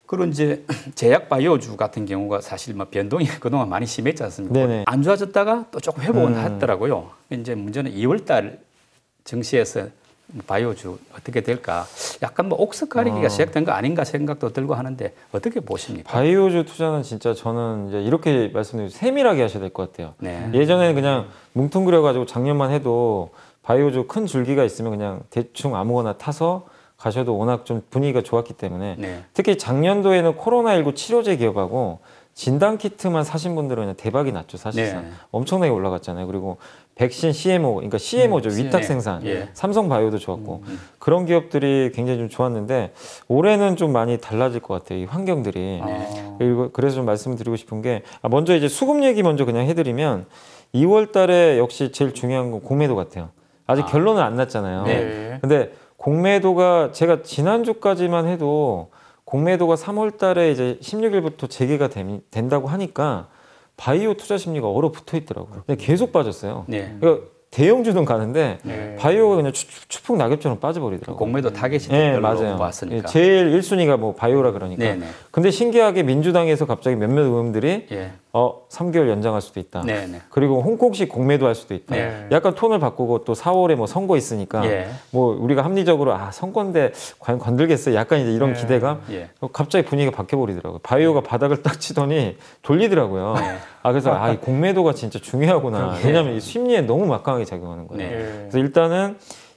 그런 이제 제약 바이오주 같은 경우가 사실 뭐 변동이 그동안 많이 심했지 않습니까? 네네. 안 좋아졌다가 또 조금 회복은 하더라고요. 이제 문제는 2월달 증시에서 바이오주 어떻게 될까? 약간 뭐 옥석 가리기가 시작된 거 아닌가 생각도 들고 하는데 어떻게 보십니까? 바이오주 투자는 진짜 저는 이제 이렇게 말씀드리면 세밀하게 하셔야 될 것 같아요. 네. 예전에는 그냥 뭉뚱그려가지고 작년만 해도 바이오주 큰 줄기가 있으면 그냥 대충 아무거나 타서 가셔도 워낙 좀 분위기가 좋았기 때문에 네. 특히 작년도에는 코로나19 치료제 기업하고 진단키트만 사신 분들은 그냥 대박이 났죠, 사실상. 네. 엄청나게 올라갔잖아요. 그리고 백신 CMO, 그러니까 CMO죠, 위탁 네. 생산. 예. 삼성바이오도 좋았고. 그런 기업들이 굉장히 좀 좋았는데 올해는 좀 많이 달라질 것 같아요, 이 환경들이. 그리고 그래서 좀 말씀드리고 싶은 게 먼저 이제 수급 얘기 먼저 그냥 해드리면 2월 달에 역시 제일 중요한 건 공매도 같아요. 아직 결론은 안 났잖아요. 네. 근데 공매도가 제가 지난주까지만 해도 공매도가 3월 달에 이제 16일부터 재개가 된다고 하니까 바이오 투자 심리가 얼어붙어 있더라고요. 근데 계속 빠졌어요. 네. 그러니까 대형주는 가는데 네. 바이오가 그냥 추풍 낙엽처럼 빠져버리더라고요. 공매도 타겟이 네, 별로 맞아요. 왔으니까. 제일 1순위가 뭐 바이오라 그러니까. 네네. 근데 신기하게 민주당에서 갑자기 몇몇 의원들이 예. 3개월 연장할 수도 있다. 네네. 그리고 홍콩식 공매도 할 수도 있다. 네. 약간 톤을 바꾸고 또 4월에 뭐 선거 있으니까 예. 뭐 우리가 합리적으로 선거인데 과연 건들겠어요? 약간 이제 이런 네. 기대감. 예. 갑자기 분위기가 바뀌어버리더라고요. 바이오가 바닥을 딱 치더니 돌리더라고요. 그래서 이 공매도가 진짜 중요하구나. 왜냐하면 이 심리에 너무 막강하게 작용하는 거예요. 네. 그래서 일단은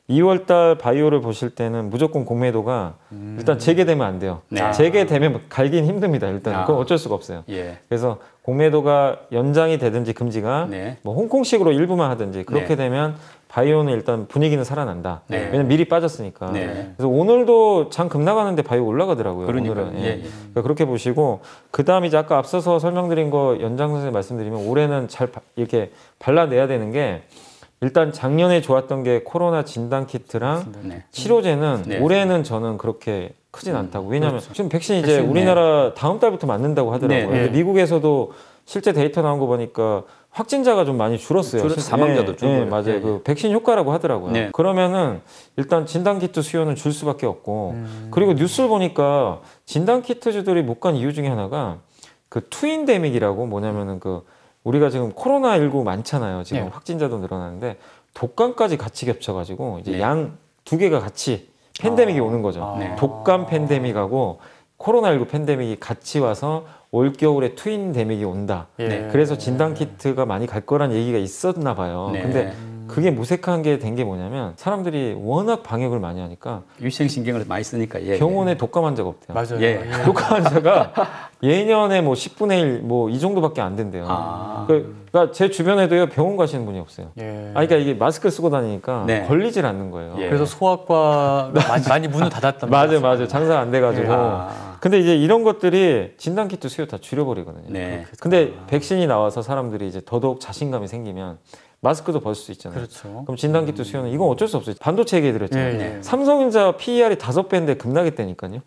2월달 바이오를 보실 때는 무조건 공매도가 일단 재개되면 안 돼요. 네. 재개되면 갈긴 힘듭니다. 일단 그건 어쩔 수가 없어요. 예. 그래서 공매도가 연장이 되든지 금지가 네. 뭐 홍콩식으로 일부만 하든지 그렇게 네. 되면 바이오는 일단 분위기는 살아난다. 네. 왜냐면 미리 빠졌으니까. 네. 그래서 오늘도 장 급나가는데 바이오 올라가더라고요. 그러니까요. 오늘은. 예, 예. 그러니까 그렇게 보시고 그다음 이제 아까 앞서서 설명드린 거 연장 선생님 말씀드리면 올해는 잘 이렇게 발라내야 되는 게 일단 작년에 좋았던 게 코로나 진단 키트랑 네. 치료제는 네. 올해는 저는 그렇게 크진 않다고. 왜냐하면 지금 백신 이제 백신, 우리나라 다음 달부터 맞는다고 하더라고요. 네, 근데 네. 미국에서도 실제 데이터 나온 거 보니까 확진자가 좀 많이 줄었어요. 사망자도 줄고요. 네, 맞아요. 예, 예. 그 백신 효과라고 하더라고요. 네. 그러면은 일단 진단 키트 수요는 줄 수밖에 없고 그리고 뉴스를 보니까 진단 키트주들이 못 간 이유 중에 하나가 그 투인데믹이라고 뭐냐면은 그 우리가 지금 코로나19 많잖아요. 지금 네. 확진자도 늘어나는데 독감까지 같이 겹쳐가지고 이제 네. 양 두 개가 같이 팬데믹이 오는 거죠. 네. 독감 팬데믹하고 코로나19 팬데믹이 같이 와서 올겨울에 트윈데믹이 온다. 예. 그래서 진단 키트가 많이 갈 거란 얘기가 있었나 봐요. 네. 근데 그게 무색한 게 된 게 뭐냐면 사람들이 워낙 방역을 많이 하니까 위생신경을 많이 쓰니까 예. 병원에 독감 환자가 없대요. 맞아요. 예. 독감 환자가 예년에 뭐 10분의 1 뭐 이 정도밖에 안 된대요. 그러니까 제 주변에도요 병원 가시는 분이 없어요. 예. 그러니까 이게 마스크 쓰고 다니니까 네. 걸리질 않는 거예요. 예. 그래서 소아과 많이 문을 닫았단 말이에요. 맞아요. 장사 안 돼가지고. 근데 이제 이런 것들이 진단키트 수요 다 줄여버리거든요. 네. 근데 백신이 나와서 사람들이 이제 더더욱 자신감이 생기면 마스크도 벗을 수 있잖아요. 그렇죠. 그럼 진단키트 수요는 이건 어쩔 수 없어요. 반도체 얘기해드렸잖아요. 예, 예. 삼성전자 PER이 5배인데 급락했다니까요.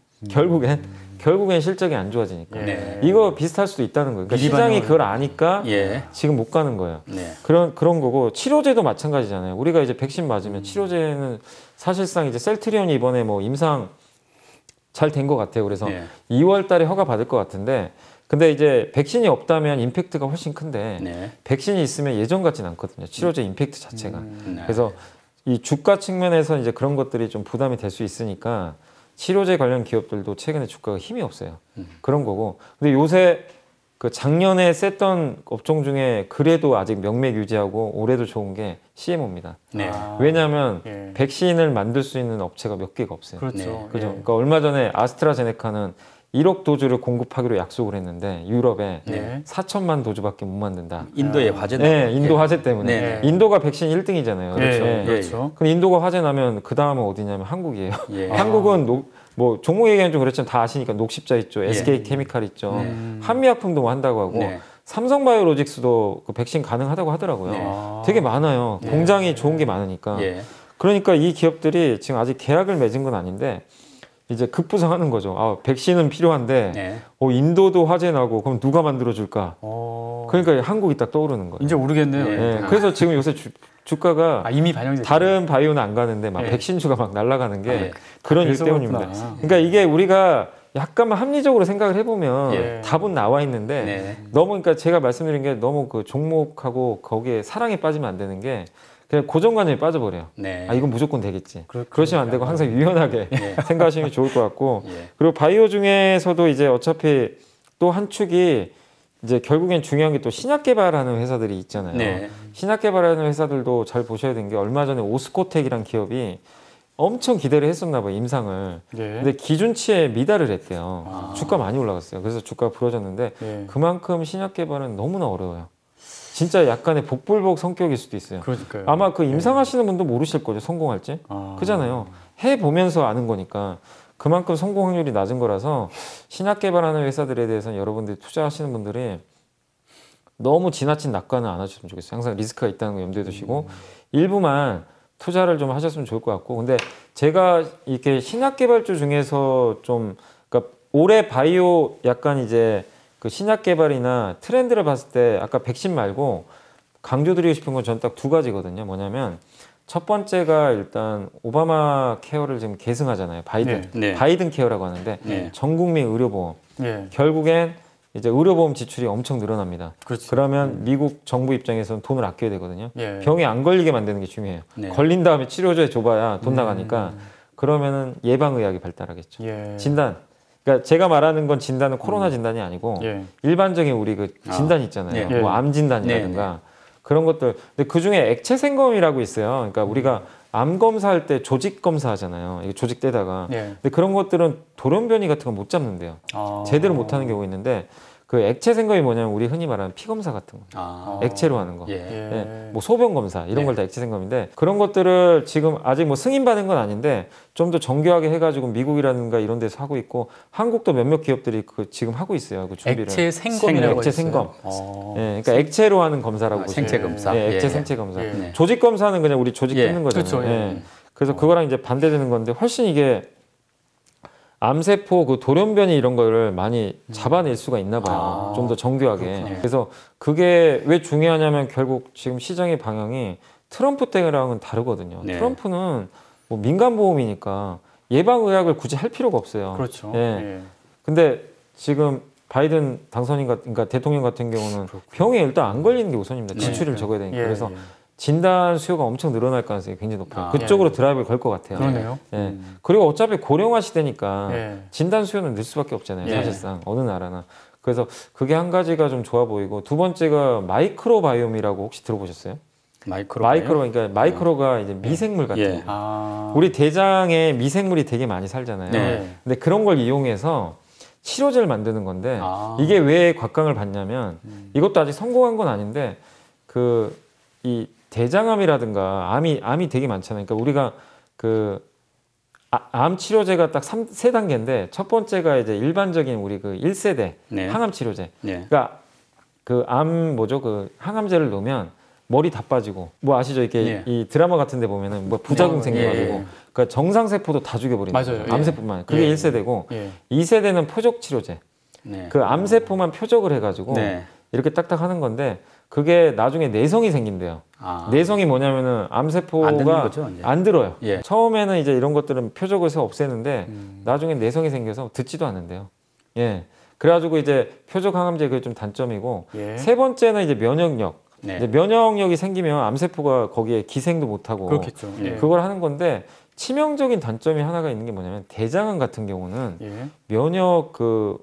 결국엔 실적이 안 좋아지니까. 네. 이거 비슷할 수도 있다는 거예요. 그러니까 시장이 그걸 아니까 예. 지금 못 가는 거예요. 네. 그런 거고 치료제도 마찬가지잖아요. 우리가 이제 백신 맞으면 치료제는 사실상 이제 셀트리온이 이번에 뭐 임상 잘 된 것 같아요. 그래서 네. 2월 달에 허가 받을 것 같은데 근데 이제 백신이 없다면 임팩트가 훨씬 큰데 네. 백신이 있으면 예전 같진 않거든요. 치료제 임팩트 자체가. 네. 그래서 이 주가 측면에서 이제 그런 것들이 좀 부담이 될 수 있으니까 치료제 관련 기업들도 최근에 주가가 힘이 없어요. 그런 거고. 근데 요새 그 작년에 셌던 업종 중에 그래도 아직 명맥 유지하고 올해도 좋은 게 CMO입니다. 네. 왜냐하면 예. 백신을 만들 수 있는 업체가 몇 개가 없어요. 그렇죠. 네. 그죠? 예. 그러니까 얼마 전에 아스트라제네카는 1억 도주를 공급하기로 약속을 했는데 유럽에 네. 4천만 도주밖에 못 만든다. 인도의 화재. 네, 인도 화재 때문에. 네. 인도가 백신 1등이잖아요. 그렇죠. 네. 그렇죠. 근데 인도가 화재 나면 그 다음은 어디냐면 한국이에요. 예. 한국은 뭐 종목 얘기하면 좀 그렇지만 다 아시니까 녹십자 있죠, SK 케미칼 있죠, 한미약품도 뭐 한다고 하고 네. 삼성바이오로직스도 그 백신 가능하다고 하더라고요. 네. 되게 많아요. 공장이 좋은 게 많으니까. 예. 그러니까 이 기업들이 지금 아직 계약을 맺은 건 아닌데 이제 급부상하는 거죠. 백신은 필요한데 네. 인도도 화재 나고 그럼 누가 만들어줄까? 그러니까 한국이 딱 떠오르는 거예요. 이제 오르겠네요. 예. 네, 그래서 지금 요새 주가가 이미 반영이 됐죠. 다른 바이오는 안 가는데 막 네. 백신주가 막 날아가는 게 네. 그런 일 그래서 때문입니다. 그렇구나. 그러니까 이게 우리가 약간만 합리적으로 생각을 해보면 예. 답은 나와 있는데 네. 너무 그러니까 제가 말씀드린 게 너무 그 종목하고 거기에 사랑에 빠지면 안 되는 게 그냥 고정관념에 빠져버려요. 네. 아 이건 무조건 되겠지. 그렇군요. 그러시면 안 되고 항상 유연하게 네. 생각하시는 게 좋을 것 같고 예. 그리고 바이오 중에서도 이제 어차피 또 한 축이 이제 결국엔 중요한 게 또 신약 개발하는 회사들이 있잖아요. 네. 신약 개발하는 회사들도 잘 보셔야 되는 게 얼마 전에 오스코텍이란 기업이 엄청 기대를 했었나 봐요, 임상을. 예. 근데 기준치에 미달을 했대요. 아. 주가 많이 올라갔어요. 그래서 주가가 부러졌는데 예. 그만큼 신약 개발은 너무나 어려워요. 진짜 약간의 복불복 성격일 수도 있어요. 그러니까요. 아마 그 임상하시는 분도 모르실 거죠, 성공할지. 아. 그잖아요. 해보면서 아는 거니까 그만큼 성공 확률이 낮은 거라서 신약 개발하는 회사들에 대해서는 여러분들이 투자하시는 분들이 너무 지나친 낙관은 안 하셨으면 좋겠어요. 항상 리스크가 있다는 거 염두에 두시고 일부만 투자를 좀 하셨으면 좋을 것 같고 근데 제가 이렇게 신약 개발주 중에서 좀 그러니까 올해 바이오 약간 이제 그 신약 개발이나 트렌드를 봤을 때 아까 백신 말고 강조드리고 싶은 건 전 딱 두 가지거든요. 뭐냐면 첫 번째가 일단 오바마 케어를 지금 계승하잖아요. 바이든. 네. 네. 바이든 케어라고 하는데 네. 전 국민 의료보험. 예. 결국엔 이제 의료보험 지출이 엄청 늘어납니다. 그렇지. 그러면 미국 정부 입장에서는 돈을 아껴야 되거든요. 예. 병에 안 걸리게 만드는 게 중요해요. 네. 걸린 다음에 치료조에 줘봐야 돈 나가니까 그러면은 예방의학이 발달하겠죠. 예. 진단. 그러니까 제가 말하는 건 진단은 코로나 진단이 아니고 예. 일반적인 우리 그 진단 있잖아요. 네. 뭐 암 진단이라든가 그런 것들. 근데 그 중에 액체 생검이라고 있어요. 그러니까 우리가 암 검사할 때 조직 검사하잖아요. 이거 조직 떼다가. 예. 근데 그런 것들은 돌연변이 같은 건 못 잡는데요. 아. 제대로 못 하는 경우가 있는데 그 액체 생검이 뭐냐면 우리 흔히 말하는 피 검사 같은 거. 아. 액체로 하는 거. 예. 예. 네, 뭐 소변 검사 이런 네. 걸 다 액체 생검인데 그런 것들을 지금 아직 뭐 승인받은 건 아닌데 좀 더 정교하게 해가지고 미국이라든가 이런 데서 하고 있고 한국도 몇몇 기업들이 그 지금 하고 있어요. 그 준비를. 액체 생검이라고 액체 했어요? 생검. 어. 예, 그러니까 액체로 하는 검사라고 아, 보시면 생체 돼요. 검사. 예, 액체 예. 생체 검사. 예. 네. 조직 검사는 그냥 우리 조직 예. 뜯는 거잖아요. 그렇죠, 예. 예. 그래서 그거랑 이제 반대되는 건데 훨씬 이게 암세포 그 돌연변이 이런 거를 많이 잡아낼 수가 있나 봐요. 아, 좀 더 정교하게. 그렇군요. 그래서 그게 왜 중요하냐면 결국 지금 시장의 방향이 트럼프 때랑은 다르거든요. 네. 트럼프는 뭐 민간보험이니까 예방의학을 굳이 할 필요가 없어요. 그렇죠. 예. 예. 근데 지금 바이든 당선인 그러니까 대통령 같은 경우는 병에 일단 안 걸리는 게 우선입니다. 지출을 네. 적어야 되니까. 예, 그래서 예. 진단 수요가 엄청 늘어날 가능성이 굉장히 높아요. 아, 그쪽으로 예. 드라이브를 걸 것 같아요. 그러네요. 예. 그리고 어차피 고령화 시대니까 예. 진단 수요는 늘 수밖에 없잖아요. 예. 사실상 어느 나라나. 그래서 그게 한 가지가 좀 좋아 보이고 두 번째가 마이크로바이옴이라고 혹시 들어보셨어요? 그러니까 마이크로가 이제 미생물 같은 예. 거. 아. 우리 대장에 미생물이 되게 많이 살잖아요. 네. 근데 그런 걸 이용해서 치료제를 만드는 건데 아. 이게 왜 곽광을 받냐면 이것도 아직 성공한 건 아닌데 그 이 대장암이라든가 암이 되게 많잖아요. 그러니까 우리가 그 암 치료제가 딱 세 단계인데 첫 번째가 이제 일반적인 우리 그 1세대 네. 항암 치료제. 네. 그러니까 그 암 뭐죠? 그 항암제를 넣으면 머리 다 빠지고 뭐 아시죠? 이렇게 예. 이 드라마 같은 데 보면은 뭐 부작용 네. 생겨가지고 예. 그러니까 정상 세포도 다 죽여버리는 맞아요. 거예요. 예. 암세포만. 그게 예. 1세대고 예. 2세대는 표적 치료제. 네. 그 암세포만 표적을 해가지고 네. 이렇게 딱딱 하는 건데 그게 나중에 내성이 생긴대요. 아. 내성이 뭐냐면은 안 듣는 암세포가 거죠, 이제. 안 들어요. 예. 처음에는 이제 이런 것들은 표적을 해서 없애는데 나중에 내성이 생겨서 듣지도 않는데요. 예. 그래가지고 이제 표적 항암제 그게 좀 단점이고 예. 세 번째는 이제 면역력. 네. 이제 면역력이 생기면 암세포가 거기에 기생도 못하고 그렇겠죠. 예. 그걸 하는 건데 치명적인 단점이 하나가 있는 게 뭐냐면 대장암 같은 경우는 예. 면역 그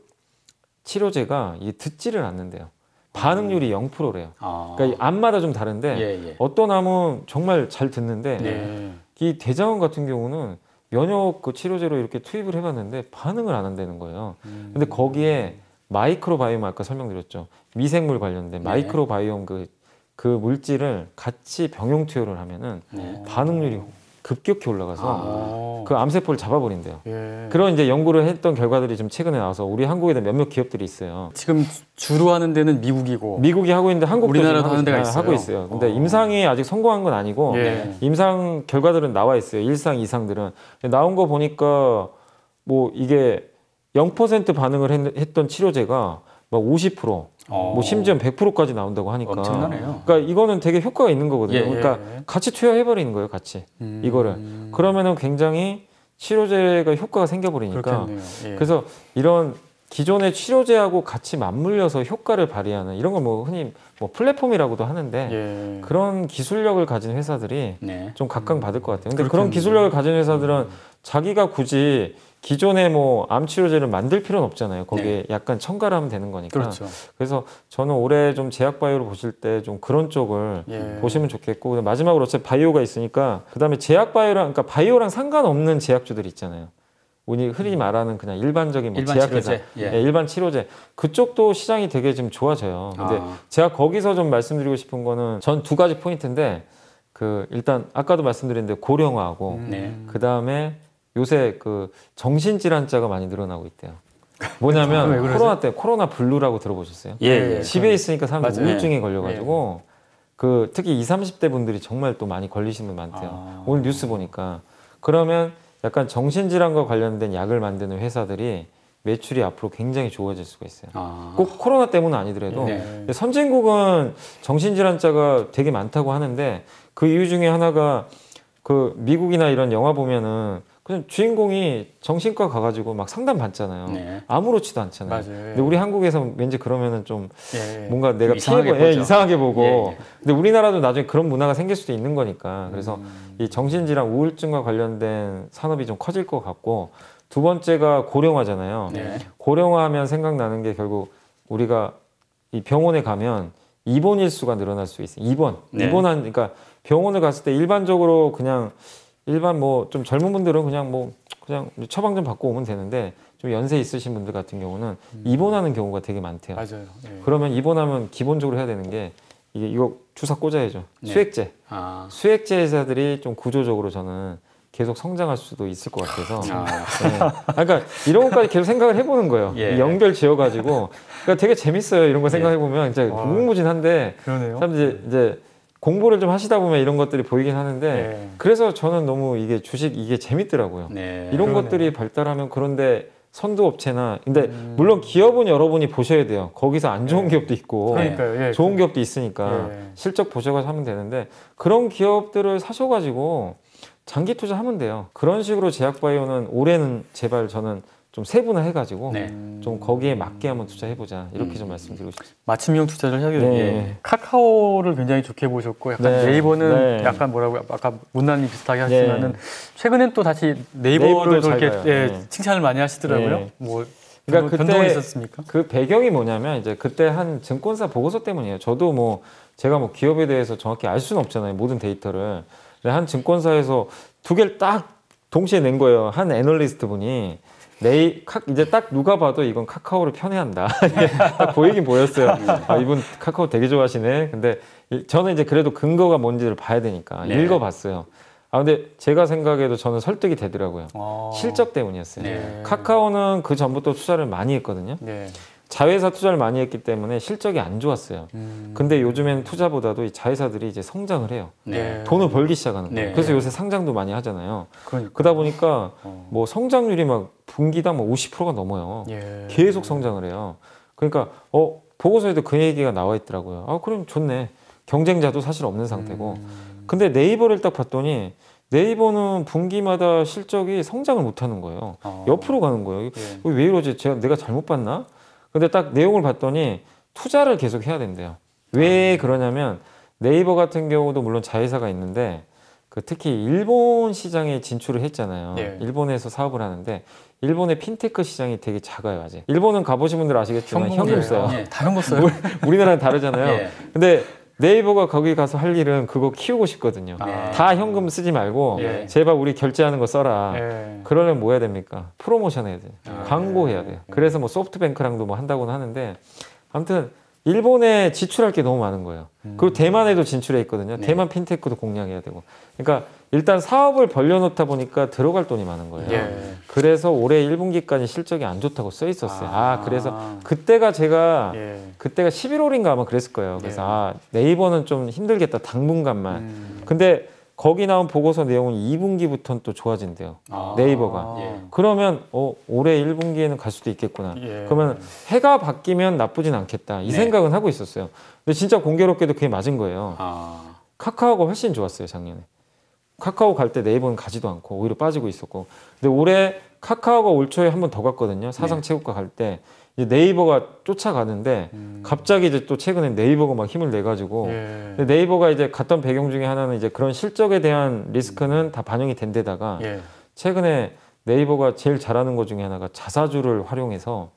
치료제가 이게 듣지를 않는데요. 반응률이 0%래요. 아. 그러니까 이 암마다 좀 다른데 예, 예. 어떤 암은 정말 잘 듣는데 네. 이 대장암 같은 경우는 면역 그 치료제로 이렇게 투입을 해봤는데 반응을 안 한다는 거예요. 근데 거기에 마이크로바이옴 아까 설명드렸죠. 미생물 관련된 네. 마이크로바이옴 그 물질을 같이 병용 투여를 하면은 네. 반응률이 급격히 올라가서 어. 그 암세포를 잡아버린대요. 예. 그런 이제 연구를 했던 결과들이 좀 최근에 나와서 우리 한국에도 몇몇 기업들이 있어요. 지금 주로 하는 데는 미국이고. 미국이 하고 있는데 한국도 우리나라도 지금 하는 데가 하고 있어요. 있어요. 근데 어. 임상이 아직 성공한 건 아니고 예. 임상 결과들은 나와 있어요. 1상, 2상들은. 나온 거 보니까 뭐 이게 0% 반응을 했던 치료제가 막 50%, 뭐 심지어 100%까지 나온다고 하니까. 엄청나네요. 그러니까 이거는 되게 효과가 있는 거거든요. 예, 그러니까 예. 같이 투여해버리는 거예요, 같이. 이거를. 그러면은 굉장히 치료제가 효과가 생겨버리니까 그렇겠네요. 예. 그래서 이런 기존의 치료제하고 같이 맞물려서 효과를 발휘하는 이런 걸 뭐 흔히 뭐 플랫폼이라고도 하는데 예. 그런 기술력을 가진 회사들이 네. 좀 각광받을 것 같아요. 근데 그런 그렇겠네요. 기술력을 가진 회사들은 자기가 굳이 기존의 뭐 암 치료제를 만들 필요는 없잖아요. 거기에 약간 첨가를 하면 되는 거니까. 그렇죠. 그래서 저는 올해 좀 제약바이오를 보실 때 좀 그런 쪽을 예. 보시면 좋겠고 그다음에 마지막으로 어차피 바이오가 있으니까 그다음에 제약바이오랑 그러니까 바이오랑 상관없는 제약주들 있잖아요. 우리 흔히 말하는 그냥 일반적인 뭐 일반 제약회사, 치료제, 예. 일반 치료제 그쪽도 시장이 되게 지금 좋아져요. 근데 아. 제가 거기서 좀 말씀드리고 싶은 거는 전 두 가지 포인트인데 그 일단 아까도 말씀드렸는데 고령화하고 네. 그 다음에 요새 그 정신질환자가 많이 늘어나고 있대요. 뭐냐면 왜 그러지? 코로나 때 코로나 블루라고 들어보셨어요? 예, 예. 집에 있으니까 사람들 맞아요. 우울증에 걸려가지고 그 특히 20, 30대 분들이 정말 또 많이 걸리시는 분 많대요. 아. 오늘 뉴스 보니까 그러면 약간 정신질환과 관련된 약을 만드는 회사들이 매출이 앞으로 굉장히 좋아질 수가 있어요. 아. 꼭 코로나 때문은 아니더라도 네. 근데 선진국은 정신질환자가 되게 많다고 하는데 그 이유 중에 하나가 그 미국이나 이런 영화 보면은 그냥 주인공이 정신과 가가지고 막 상담 받잖아요. 네. 아무렇지도 않잖아요. 맞아요. 근데 우리 한국에서 왠지 그러면은 좀 예. 뭔가 내가 이상하게 피해보, 보죠. 이상하게 보고. 예, 예. 근데 우리나라도 나중에 그런 문화가 생길 수도 있는 거니까. 그래서 이 정신질환, 우울증과 관련된 산업이 좀 커질 것 같고 두 번째가 고령화잖아요. 네. 고령화하면 생각나는 게 결국 우리가 이 병원에 가면 입원 일수가 늘어날 수 있어요. 네. 입원한 그러니까 병원을 갔을 때 일반적으로 그냥 일반 뭐 좀 젊은 분들은 그냥 처방 좀 받고 오면 되는데 좀 연세 있으신 분들 같은 경우는 입원하는 경우가 되게 많대요. 맞아요. 예. 그러면 입원하면 기본적으로 해야 되는 게 이거 주사 꽂아야죠. 네. 수액제. 아. 수액제 회사들이 좀 구조적으로 저는 계속 성장할 수도 있을 것 같아서. 아. 네. 그러니까 이런 것까지 계속 생각을 해보는 거예요. 예. 이 연결 지어가지고. 그러니까 되게 재밌어요. 이런 거 생각해보면 이제 와. 무궁무진한데 그러네요. 사람들이 이제 공부를 좀 하시다 보면 이런 것들이 보이긴 하는데 예. 그래서 저는 너무 이게 주식 이게 재밌더라고요. 네. 이런 그러네요. 것들이 발달하면 그런데 선도업체나 근데 물론 기업은 여러분이 보셔야 돼요. 거기서 안 좋은 기업도 있고 그러니까요. 예. 좋은 기업도 있으니까 예. 실적 보셔가지고 하면 되는데 그런 기업들을 사셔가지고 장기 투자하면 돼요. 그런 식으로 제약바이오는 올해는 제발 저는 좀 세분화해가지고 네. 좀 거기에 맞게 한번 투자해보자 이렇게 좀 말씀드리고 싶습니다. 맞춤형 투자를 하게 네. 되면 카카오를 굉장히 좋게 보셨고 약간 네. 네이버는 네. 약간 뭐라고 아까 문난이 비슷하게 하시면은 네. 최근엔 또 다시 네이버로 네이버도 이렇게 잘 가요. 예, 네. 칭찬을 많이 하시더라고요. 네. 뭐 그러니까 변동이 있었습니까? 그 배경이 뭐냐면 이제 그때 한 증권사 보고서 때문이에요. 저도 뭐 제가 뭐 기업에 대해서 정확히 알 수는 없잖아요. 모든 데이터를. 근데 한 증권사에서 두 개를 딱 동시에 낸 거예요. 한 애널리스트 분이 이제 딱 누가 봐도 이건 카카오를 편애한다. 딱 보이긴 보였어요. 아, 이분 카카오 되게 좋아하시네. 근데 저는 이제 그래도 근거가 뭔지를 봐야 되니까 네. 읽어봤어요. 아 근데 제가 생각해도 저는 설득이 되더라고요. 아. 실적 때문이었어요. 네. 카카오는 그 전부터 투자를 많이 했거든요. 네. 자회사 투자를 많이 했기 때문에 실적이 안 좋았어요. 근데 요즘엔 투자보다도 이 자회사들이 이제 성장을 해요. 네. 돈을 벌기 시작하는 거예요. 네. 그래서 요새 상장도 많이 하잖아요. 그러니까. 그러다 보니까 어. 뭐 성장률이 막 분기당 뭐 50%가 넘어요. 예. 계속 성장을 해요. 그러니까 보고서에도 그 얘기가 나와 있더라고요. 아 그럼 좋네. 경쟁자도 사실 없는 상태고. 근데 네이버를 딱 봤더니 네이버는 분기마다 실적이 성장을 못하는 거예요. 옆으로 가는 거예요. 예. 왜 이러지? 내가 잘못 봤나? 근데 딱 내용을 봤더니 투자를 계속 해야 된대요. 왜 그러냐면 네이버 같은 경우도 물론 자회사가 있는데 그 특히 일본 시장에 진출을 했잖아요. 네. 일본에서 사업을 하는데 일본의 핀테크 시장이 되게 작아요 아직. 일본은 가보신 분들 아시겠지만 현금 현금이에요. 써요. 예. 다 현금 써요. 우리나라는 다르잖아요. 예. 근데 네이버가 거기 가서 할 일은 그거 키우고 싶거든요. 아. 다 현금 쓰지 말고 예. 제발 우리 결제하는 거 써라. 예. 그러려면 뭐 해야 됩니까? 프로모션 해야 돼요. 아. 광고 해야 돼요. 그래서 뭐 소프트뱅크랑도 뭐 한다고는 하는데 아무튼 일본에 지출할 게 너무 많은 거예요. 그리고 대만에도 진출해 있거든요. 네. 대만 핀테크도 공략해야 되고. 그러니까 일단 사업을 벌려놓다 보니까 들어갈 돈이 많은 거예요. 예. 그래서 올해 1분기까지 실적이 안 좋다고 써 있었어요. 아. 그래서 그때가 제가 예. 그때가 11월인가 아마 그랬을 거예요. 그래서 네이버는 좀 힘들겠다 당분간만. 근데 거기 나온 보고서 내용은 2분기부터는 또 좋아진대요. 아. 네이버가. 예. 그러면 올해 1분기에는 갈 수도 있겠구나. 예. 그러면 해가 바뀌면 나쁘진 않겠다. 이 네. 생각은 하고 있었어요. 근데 진짜 공교롭게도 그게 맞은 거예요. 아. 카카오가 훨씬 좋았어요 작년에. 카카오 갈 때 네이버는 가지도 않고 오히려 빠지고 있었고. 근데 올해 카카오가 올 초에 한 번 더 갔거든요. 사상 최고가 갈 때. 이제 네이버가 쫓아가는데 갑자기 이제 또 최근에 네이버가 막 힘을 내가지고 근데 네이버가 이제 갔던 배경 중에 하나는 이제 그런 실적에 대한 리스크는 다 반영이 된 데다가 최근에 네이버가 제일 잘하는 것 중에 하나가 자사주를 활용해서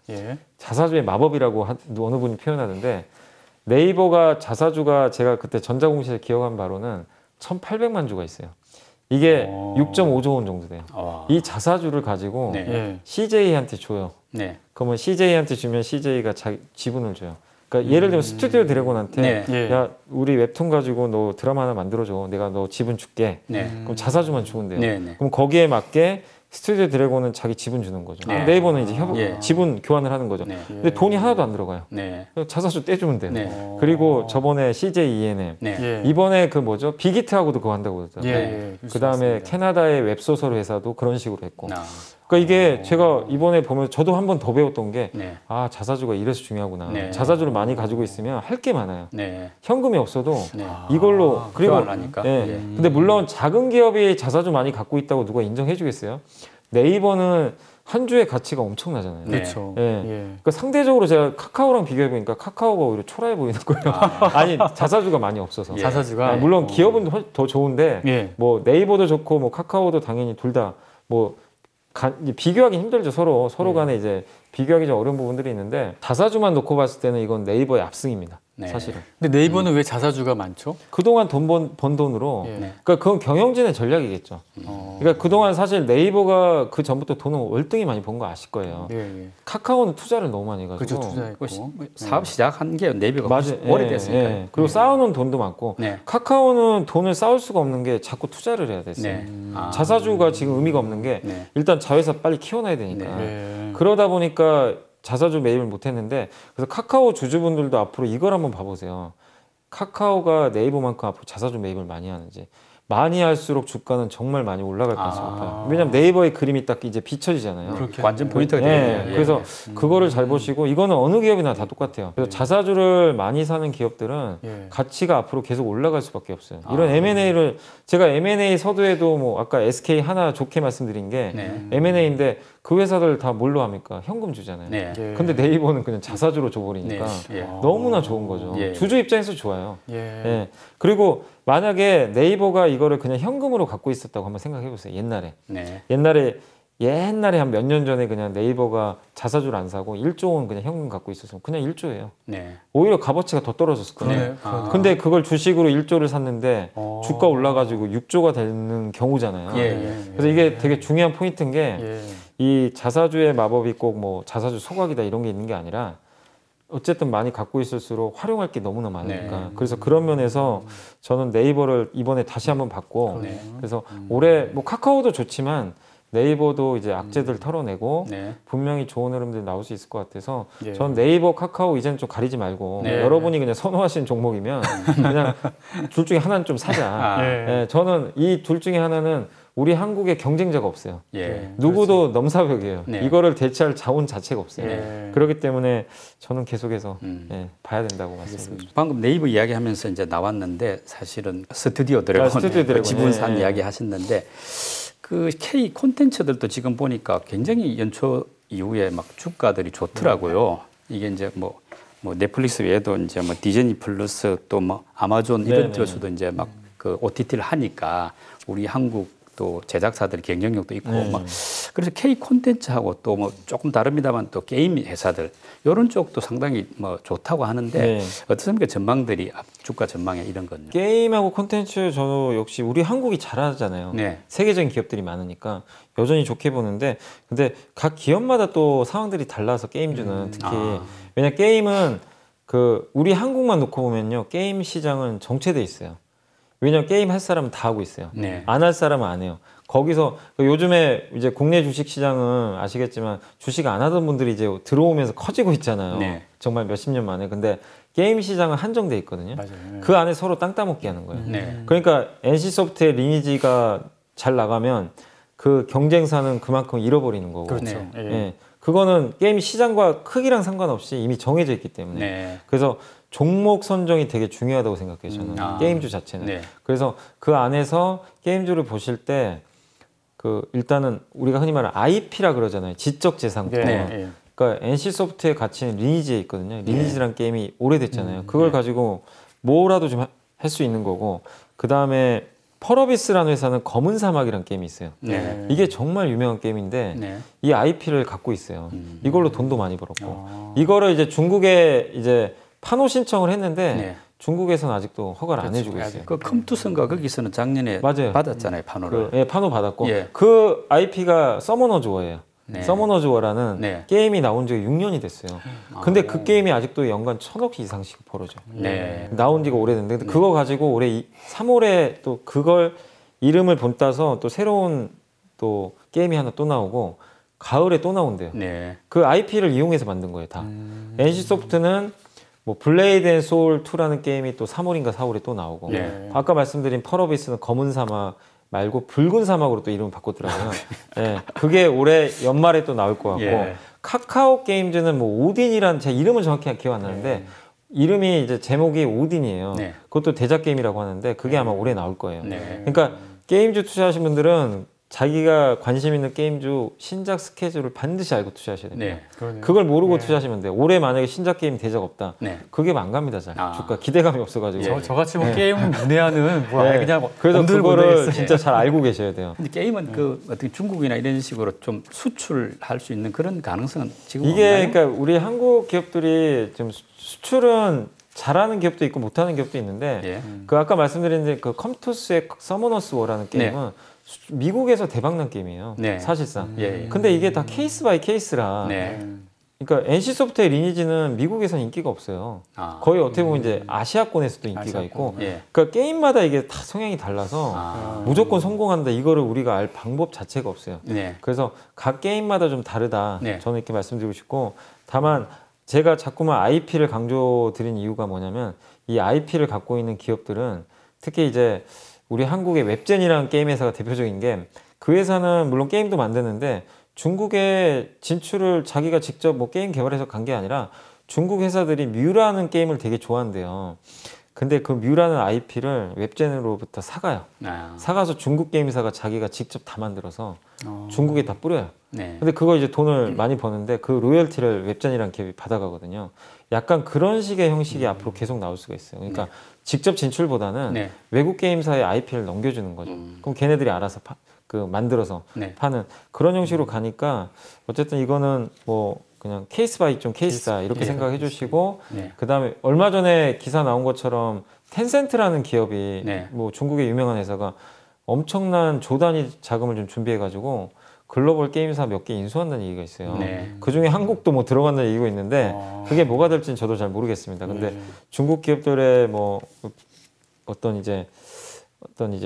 자사주의 마법이라고 어느 분이 표현하던데 네이버가 자사주가 제가 그때 전자공시에서 기억한 바로는 1,800만 주가 있어요. 이게 6.5조 원 정도 돼요. 이 자사주를 가지고 CJ한테 줘요. 그러면 CJ한테 주면 CJ가 자기 지분을 줘요. 그러니까 예를 들면 스튜디오 드래곤한테 야 우리 웹툰 가지고 너 드라마 하나 만들어줘. 내가 너 지분 줄게. 그럼 자사주만 주면 돼요. 그럼 거기에 맞게 스튜디오 드래곤은 자기 지분 주는 거죠. 네이버는 이제 지분 교환을 하는 거죠. 근데 돈이 하나도 안 들어가요. 자사주 떼주면 돼요. 그리고 저번에 CJ ENM 이번에 그 뭐죠 빅히트하고도 그거 한다고 그러더라고요. 그 다음에 캐나다의 웹소설 회사도 그런 식으로 했고. 그러니까 이게 제가 이번에 보면 저도 한 번 더 배웠던 게 아 자사주가 이래서 중요하구나. 자사주를 많이 가지고 있으면 할 게 많아요. 현금이 없어도 이걸로 그리고 근데 물론 작은 기업이 자사주 많이 갖고 있다고 누가 인정해 주겠어요? 네이버는 한 주의 가치가 엄청나잖아요. 그렇죠. 그러니까 상대적으로 제가 카카오랑 비교해 보니까 카카오가 오히려 초라해 보이는 거예요. 아니 자사주가 많이 없어서. 자사주가 물론 기업은 더 좋은데 뭐 네이버도 좋고 뭐 카카오도 당연히 둘 다 뭐 비교하기 힘들죠. 서로 간에 이제 비교하기 좀 어려운 부분들이 있는데 자사주만 놓고 봤을 때는 이건 네이버의 압승입니다. 사실은. 근데 네이버는 왜 자사주가 많죠? 그동안 번 돈으로 그러니까 그건 경영진의 전략이겠죠. 그러니까 그동안 사실 네이버가 그 전부터 돈을 월등히 많이 번 거 아실 거예요. 카카오는 투자를 너무 많이 해가지고 그렇죠. 투자했고. 사업 시작한 게 네이버가 오래됐으니까. 그리고 쌓아놓은 돈도 많고 카카오는 돈을 쌓을 수가 없는 게 자꾸 투자를 해야 됐어요. 자사주가 지금 의미가 없는 게 일단 자회사 빨리 키워놔야 되니까. 그러다 보니까 자사주 매입을 못했는데 그래서 카카오 주주분들도 앞으로 이걸 한번 봐보세요. 카카오가 네이버만큼 앞으로 자사주 매입을 많이 하는지. 많이 할수록 주가는 정말 많이 올라갈 가능성이 높아요. 왜냐하면 네이버의 그림이 딱 이제 비춰지잖아요. 완전 포인트가 되네요. 그래서 그거를 잘 보시고 이거는 어느 기업이나 다 똑같아요. 그래서 자사주를 많이 사는 기업들은 가치가 앞으로 계속 올라갈 수밖에 없어요. 이런 M&A를 제가 M&A 서두에도 뭐 아까 SK 하나 좋게 말씀드린 게 M&A인데 그 회사들 다 뭘로 합니까? 현금 주잖아요. 근데 네이버는 그냥 자사주로 줘버리니까 너무나 좋은 거죠. 주주 입장에서 좋아요. 그리고 만약에 네이버가 이거를 그냥 현금으로 갖고 있었다고 한번 생각해 보세요. 옛날에 한 몇 년 전에 그냥 네이버가 자사주를 안 사고 1조 원 그냥 현금 갖고 있었으면 그냥 1조예요. 오히려 값어치가 더 떨어졌을 거예요. 근데 그걸 주식으로 1조를 샀는데 주가 올라가지고 6조가 되는 경우잖아요. 그래서 이게 되게 중요한 포인트인 게 이 자사주의 마법이 꼭 뭐 자사주 소각이다 이런 게 있는 게 아니라 어쨌든 많이 갖고 있을수록 활용할 게 너무나 많으니까. 그래서 그런 면에서 저는 네이버를 이번에 다시 한번 봤고 그래서 올해 뭐 카카오도 좋지만 네이버도 이제 악재들 털어내고 분명히 좋은 흐름들이 나올 수 있을 것 같아서 전 네이버, 카카오 이제는 좀 가리지 말고 여러분이 그냥 선호하시는 종목이면 그냥 둘 중에 하나는 좀 사자. 저는 이 둘 중에 하나는 우리 한국에 경쟁자가 없어요. 누구도 넘사벽이에요. 이거를 대체할 자원 자체가 없어요. 그렇기 때문에 저는 계속해서 봐야 된다고 말씀드립니다. 방금 네이버 이야기하면서 이제 나왔는데 사실은 스튜디오 드래곤 지분산 이야기 하셨는데 그 K 콘텐츠들도 지금 보니까 굉장히 연초 이후에 막 주가들이 좋더라고요. 이게 이제 뭐 넷플릭스 외에도 이제 뭐 디즈니 플러스 또 뭐 아마존 이런 데서도 이제 막 그 OTT를 하니까 우리 한국 또 제작사들 경쟁력도 있고 막 그래서 K 콘텐츠하고 또 뭐 조금 다릅니다만 또 게임 회사들 이런 쪽도 상당히 뭐 좋다고 하는데 어떻습니까 전망들이 주가 전망에 이런 건요? 게임하고 콘텐츠 저도 역시 우리 한국이 잘하잖아요. 세계적인 기업들이 많으니까 여전히 좋게 보는데 근데 각 기업마다 또 상황들이 달라서 게임주는 특히 왜냐 게임은 그 우리 한국만 놓고 보면요 게임 시장은 정체돼 있어요. 왜냐면 게임 할 사람은 다 하고 있어요. 안 할 사람은 안 해요. 거기서 요즘에 이제 국내 주식 시장은 아시겠지만 주식 안 하던 분들이 이제 들어오면서 커지고 있잖아요. 정말 몇십 년 만에. 근데 게임 시장은 한정돼 있거든요. 그 안에 서로 땅 따먹기 하는 거예요. 그러니까 NC소프트의 리니지가 잘 나가면 그 경쟁사는 그만큼 잃어버리는 거고. 그거는 게임 시장과 크기랑 상관없이 이미 정해져 있기 때문에 네. 그래서 종목 선정이 되게 중요하다고 생각해요. 저는 게임주 자체는. 네. 그래서 그 안에서 게임주를 보실 때 그 일단은 우리가 흔히 말하는 IP라 그러잖아요. 지적 재산권. 네. 그러니까 NC소프트의 가치는 리니지에 있거든요. 리니지란 게임이 오래됐잖아요. 그걸 가지고 뭐라도 좀 할 수 있는 거고 그 다음에 펄어비스라는 회사는 검은 사막이라는 게임이 있어요. 네. 이게 정말 유명한 게임인데 네. 이 IP를 갖고 있어요. 이걸로 돈도 많이 벌었고 이거를 이제 중국에 이제 판호 신청을 했는데 네. 중국에서는 아직도 허가를 안 해주고 있어요. 그 컴투스인가 거기서는 작년에 맞아요. 받았잖아요, 판호를. 예, 판호 받았고 예. 그 IP가 서머너즈 워예요. 네. 서머너즈 워라는 네. 게임이 나온 지 6년이 됐어요. 근데 그 게임이 아직도 연간 1,000억 이상씩 벌어져. 네. 나온 지가 오래됐는데 근데 그거 가지고 올해 3월에 또 그걸 이름을 본따서 또 새로운 또 게임이 하나 또 나오고 가을에 또 나온대요. 네. 그 IP를 이용해서 만든 거예요, 다. NC소프트는 뭐 블레이드 앤 소울 2라는 게임이 또 3월인가 4월에 또 나오고 네. 아까 말씀드린 펄어비스는 검은 사막 말고 붉은 사막으로 또 이름을 바꿨더라고요. 예, 그게 올해 연말에 또 나올 것 같고 예. 카카오 게임즈는 뭐 오딘이라는 제 이름은 정확히 기억 안 나는데 이름이 이제 제목이 오딘이에요. 네. 그것도 대작 게임이라고 하는데 그게 아마 올해 나올 거예요. 네. 그러니까 게임주 투자하신 분들은 자기가 관심 있는 게임주 신작 스케줄을 반드시 알고 투자하셔야 됩니다. 네. 그러네요. 그걸 모르고 투자하시면 돼요. 올해 만약에 신작 게임 대작 없다. 네. 그게 안 갑니다, 잘. 아. 주가 기대감이 없어가지고. 저같이 뭐 게임 문외한은 뭐 네. 그냥 그래서 엄들고 그거를 내겠어요. 진짜 잘 알고 계셔야 돼요. 근데 게임은 그 어떻게 중국이나 이런 식으로 좀 수출할 수 있는 그런 가능성은 지금 이게 없나요? 그러니까 우리 한국 기업들이 좀 수출은 잘하는 기업도 있고 못하는 기업도 있는데 예. 그 아까 말씀드린 그 컴투스의 서머너스 워라는 게임은 미국에서 대박난 게임이에요. 네. 사실상. 예. 근데 이게 다 케이스 바이 케이스라. 네. 그러니까 NC소프트의 리니지는 미국에서는 인기가 없어요. 아. 거의 어떻게 보면 이제 아시아권에서도 인기가 있고. 예. 그러니까 게임마다 이게 다 성향이 달라서 아. 무조건 성공한다 이거를 우리가 알 방법 자체가 없어요. 네. 그래서 각 게임마다 좀 다르다. 네. 저는 이렇게 말씀드리고 싶고 다만 제가 자꾸만 IP를 강조드린 이유가 뭐냐면 이 IP를 갖고 있는 기업들은 특히 이제 우리 한국의 웹젠이라는 게임 회사가 대표적인 게 그 회사는 물론 게임도 만드는데 중국에 진출을 자기가 직접 뭐 게임 개발해서 간 게 아니라 중국 회사들이 뮤라는 게임을 되게 좋아한대요. 근데 그 뮤라는 IP를 웹젠으로부터 사가요. 아. 사가서 중국 게임사가 자기가 직접 다 만들어서 중국에 다 뿌려요. 네. 근데 그거 이제 돈을 많이 버는데 그 로열티를 웹전이라는 기업이 받아가거든요. 약간 그런 식의 형식이 앞으로 계속 나올 수가 있어요. 그러니까 직접 진출보다는 네. 외국 게임사에 IP를 넘겨주는 거죠. 그럼 걔네들이 알아서 만들어서 네. 파는 그런 형식으로 가니까 어쨌든 이거는 뭐 그냥 케이스 바이 좀 케이스다 이렇게 예. 생각해 주시고 네. 그다음에 얼마 전에 기사 나온 것처럼 텐센트라는 기업이 네. 뭐 중국의 유명한 회사가 엄청난 조 단위 자금을 좀 준비해 가지고 글로벌 게임사 몇 개 인수한다는 얘기가 있어요. 네. 그중에 한국도 뭐 들어간다는 얘기가 있는데 그게 뭐가 될지는 저도 잘 모르겠습니다. 근데 중국 기업들의 뭐 어떤 이제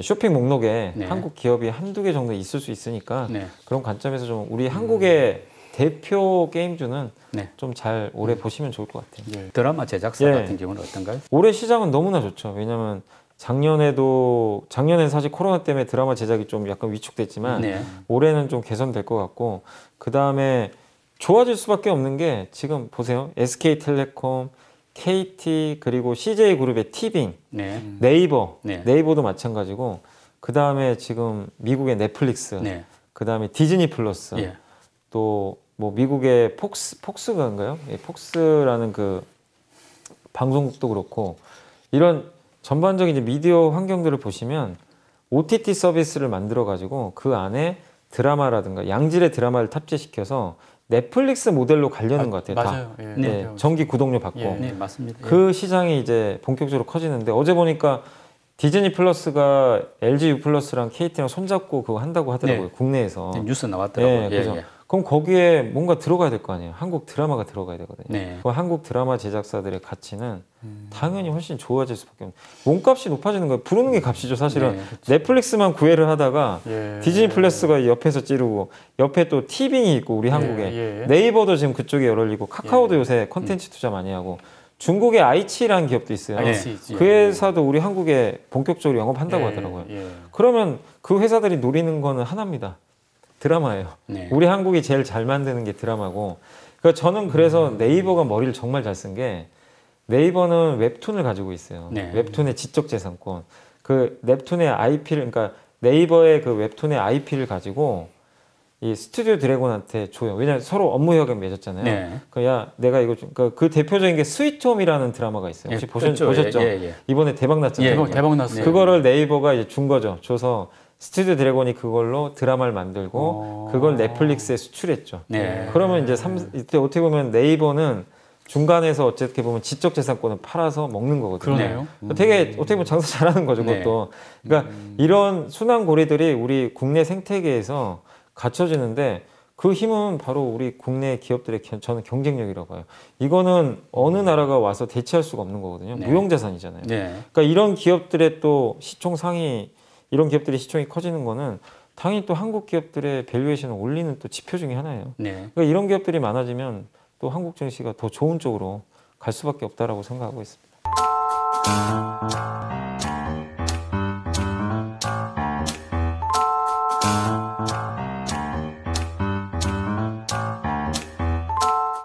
쇼핑 목록에 네. 한국 기업이 한두 개 정도 있을 수 있으니까 네. 그런 관점에서 좀 우리 한국의 대표 게임주는 네. 좀 잘 올해 보시면 좋을 것 같아요. 드라마 제작사 예. 같은 경우는 어떤가요? 올해 시장은 너무나 좋죠. 왜냐하면 작년에는 사실 코로나 때문에 드라마 제작이 좀 약간 위축됐지만 네. 올해는 좀 개선될 것 같고 그 다음에 좋아질 수밖에 없는 게 지금 보세요. SK텔레콤, KT 그리고 CJ그룹의 티빙, 네. 네이버, 네. 네이버도 마찬가지고 그 다음에 지금 미국의 넷플릭스, 네. 그 다음에 디즈니 플러스, 예. 또 뭐 미국의 폭스가인가요? 예, 폭스라는 그 방송국도 그렇고 이런 전반적인 이제 미디어 환경들을 보시면 OTT 서비스를 만들어 가지고 그 안에 드라마라든가 양질의 드라마를 탑재시켜서 넷플릭스 모델로 가려는 것 같아요. 맞아요. 다. 예. 네, 맞아요. 정기 구독료 받고 예. 네, 맞습니다. 그 시장이 이제 본격적으로 커지는데 어제 보니까 디즈니 플러스가 LG U 플러스랑 KT랑 손잡고 그거 한다고 하더라고요. 네. 국내에서. 뉴스 나왔더라고요. 네, 그래서 그럼 거기에 뭔가 들어가야 될 거 아니에요. 한국 드라마가 들어가야 되거든요. 네. 그 한국 드라마 제작사들의 가치는 당연히 훨씬 좋아질 수밖에 없는. 몸값이 높아지는 거예요. 부르는 게 값이죠. 사실은 네, 넷플릭스만 구애를 하다가 예. 디즈니 플러스가 옆에서 찌르고 옆에 또 티빙이 있고 우리 한국에 예. 네이버도 지금 그쪽에 열리고 카카오도 요새 컨텐츠 투자 많이 하고 중국의 아이치라는 기업도 있어요. 아이치. 그 회사도 우리 한국에 본격적으로 영업한다고 하더라고요. 예. 그러면 그 회사들이 노리는 거는 하나입니다. 드라마예요. 네. 우리 한국이 제일 잘 만드는 게 드라마고. 그러니까 저는 그래서 네이버가 머리를 정말 잘 쓴 게 네이버는 웹툰을 가지고 있어요. 네. 웹툰의 지적재산권. 그 웹툰의 IP를 그러니까 네이버의 그 웹툰의 IP를 가지고 이 스튜디오 드래곤한테 줘요. 왜냐면 서로 업무 협약 맺었잖아요. 네. 야, 내가 이거 그 대표적인 게 스위트홈이라는 드라마가 있어요. 혹시 보셨죠? 예. 이번에 대박 났잖아요. 대박 났어요. 그거를 네이버가 이제 준 거죠. 줘서 스튜디오 드래곤이 그걸로 드라마를 만들고 그걸 넷플릭스에 수출했죠. 네. 그러면 이제 이때 어떻게 보면 네이버는 중간에서 어떻게 보면 지적재산권을 팔아서 먹는 거거든요. 그러네요. 되게 어떻게 보면 장사 잘하는 거죠, 네. 그것도. 그러니까 이런 순환 고리들이 우리 국내 생태계에서 갖춰지는데 그 힘은 바로 우리 국내 기업들의 저는 경쟁력이라고 봐요. 이거는 어느 나라가 와서 대체할 수가 없는 거거든요. 네. 무형자산이잖아요. 네. 그러니까 이런 기업들의 또 시총 상위, 이런 기업들의 시총이 커지는 거는 당연히 또 한국 기업들의 밸류에이션을 올리는 또 지표 중에 하나예요. 네. 그러니까 이런 기업들이 많아지면 또 한국 증시가 더 좋은 쪽으로 갈 수밖에 없다라고 생각하고 있습니다.